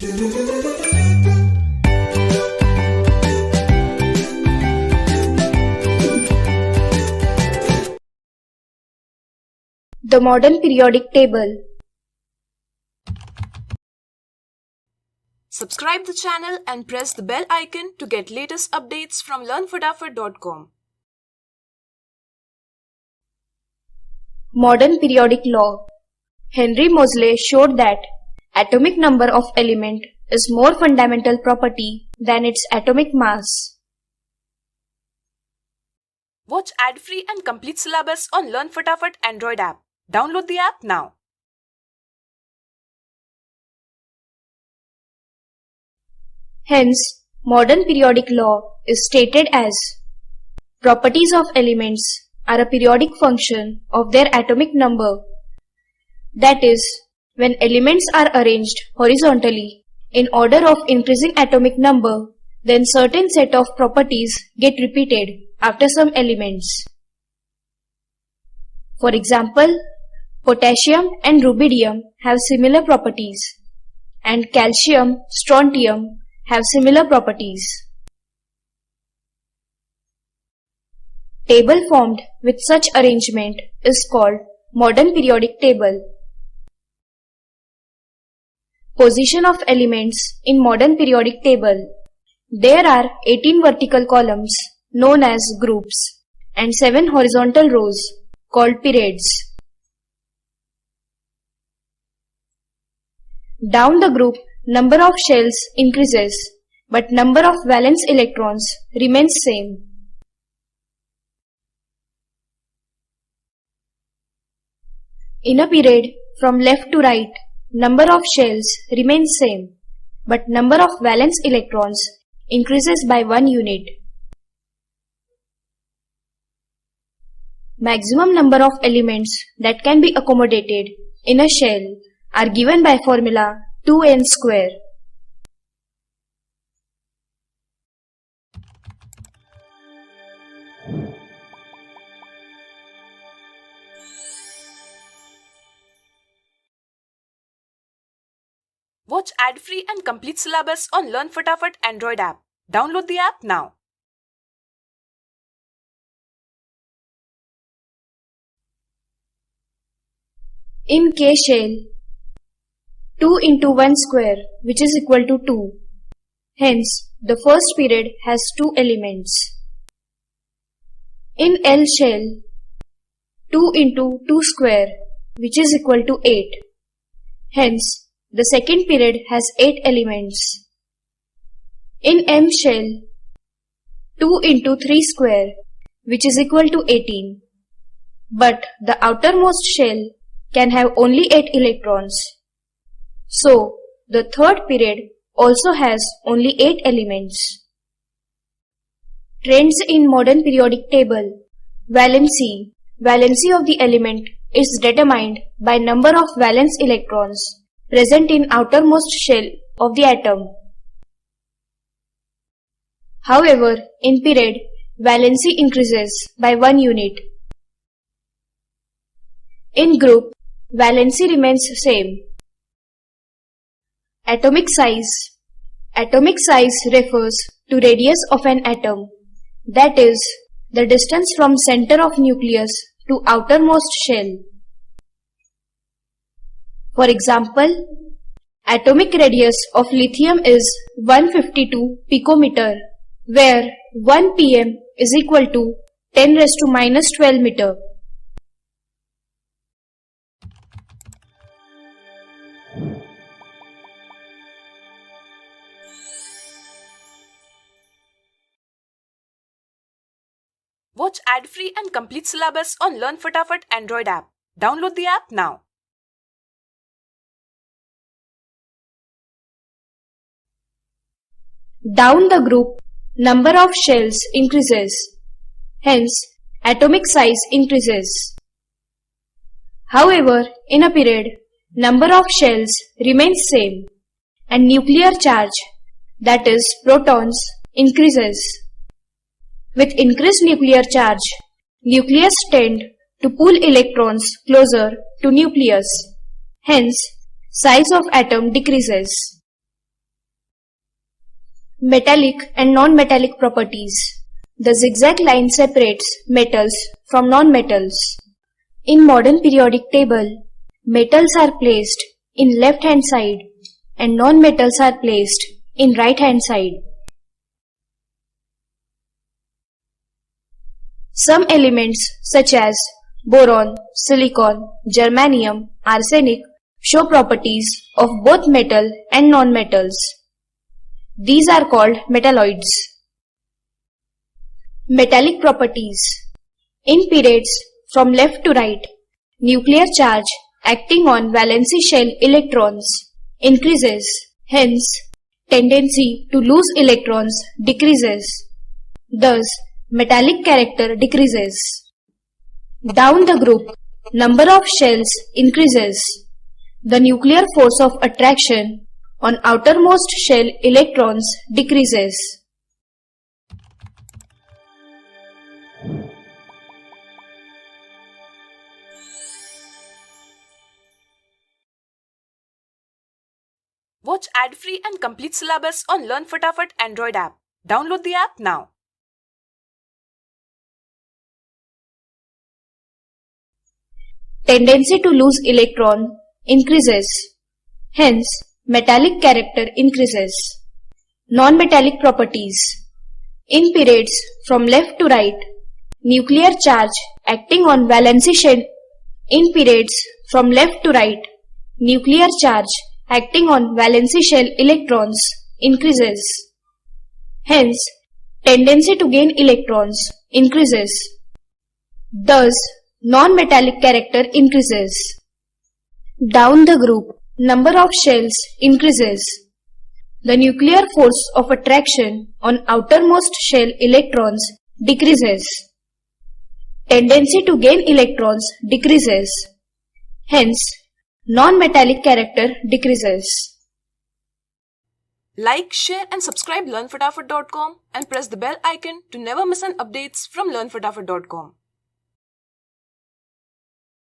The modern periodic table. Subscribe the channel and press the bell icon to get latest updates from learnfatafat.com. Modern periodic law. Henry Moseley showed that atomic number of element is more fundamental property than its atomic mass. Watch ad-free and complete syllabus on Learn Fatafat Android app. Download the app now. Hence, modern periodic law is stated as properties of elements are a periodic function of their atomic number. That is, when elements are arranged horizontally in order of increasing atomic number, then certain set of properties get repeated after some elements. For example, potassium and rubidium have similar properties, and calcium, strontium have similar properties. Table formed with such arrangement is called modern periodic table. Position of elements in modern periodic table. There are 18 vertical columns known as groups and 7 horizontal rows called periods. Down the group, number of shells increases, but number of valence electrons remains same. In a period, from left to right, number of shells remains same, but number of valence electrons increases by 1 unit. Maximum number of elements that can be accommodated in a shell are given by formula 2n square. Watch ad-free and complete syllabus on Learn Fatafat Android app. Download the app now. In K shell, 2 into 1 square, which is equal to 2. Hence, the first period has 2 elements. In L shell, 2 into 2 square, which is equal to 8. Hence, the second period has 8 elements. In M shell, 2 into 3 square, which is equal to 18. But the outermost shell can have only 8 electrons. So, the third period also has only 8 elements. Trends in modern periodic table. Valency. Valency of the element is determined by number of valence electrons present in outermost shell of the atom. However, in period, valency increases by 1 unit. In group, valency remains same. Atomic size. Atomic size refers to radius of an atom, that is, the distance from center of nucleus to outermost shell. For example, atomic radius of lithium is 152 picometer, where 1 pm is equal to 10 raised to minus 12 meter. Watch ad-free and complete syllabus on Learn Fatafat Android app. Download the app now. Down the group, number of shells increases. Hence, atomic size increases. However, in a period, number of shells remains same and nuclear charge, that is protons, increases. With increased nuclear charge, nucleus tend to pull electrons closer to nucleus. Hence, size of atom decreases. Metallic and non-metallic properties. The zigzag line separates metals from non-metals. In modern periodic table, metals are placed in left-hand side and non-metals are placed in right-hand side. Some elements such as boron, silicon, germanium, arsenic show properties of both metal and non-metals. These are called metalloids. Metallic properties. In periods from left to right, nuclear charge acting on valency shell electrons increases. Hence, tendency to lose electrons decreases. Thus, metallic character decreases. Down the group, number of shells increases. The nuclear force of attraction on outermost shell electrons decreases. Watch ad-free and complete syllabus on Learn Fatafat Android app. Download the app now. Tendency to lose electron increases. Hence, metallic character increases. Non-metallic properties. In periods from left to right, nuclear charge acting on valency shell. In periods from left to right, nuclear charge acting on valency shell electrons increases. Hence, tendency to gain electrons increases. Thus, non-metallic character increases. Down the group, number of shells increases. The nuclear force of attraction on outermost shell electrons decreases. Tendency to gain electrons decreases. Hence, non-metallic character decreases. Like, share and subscribe learnfatafat.com and press the bell icon to never miss an updates from learnfatafat.com.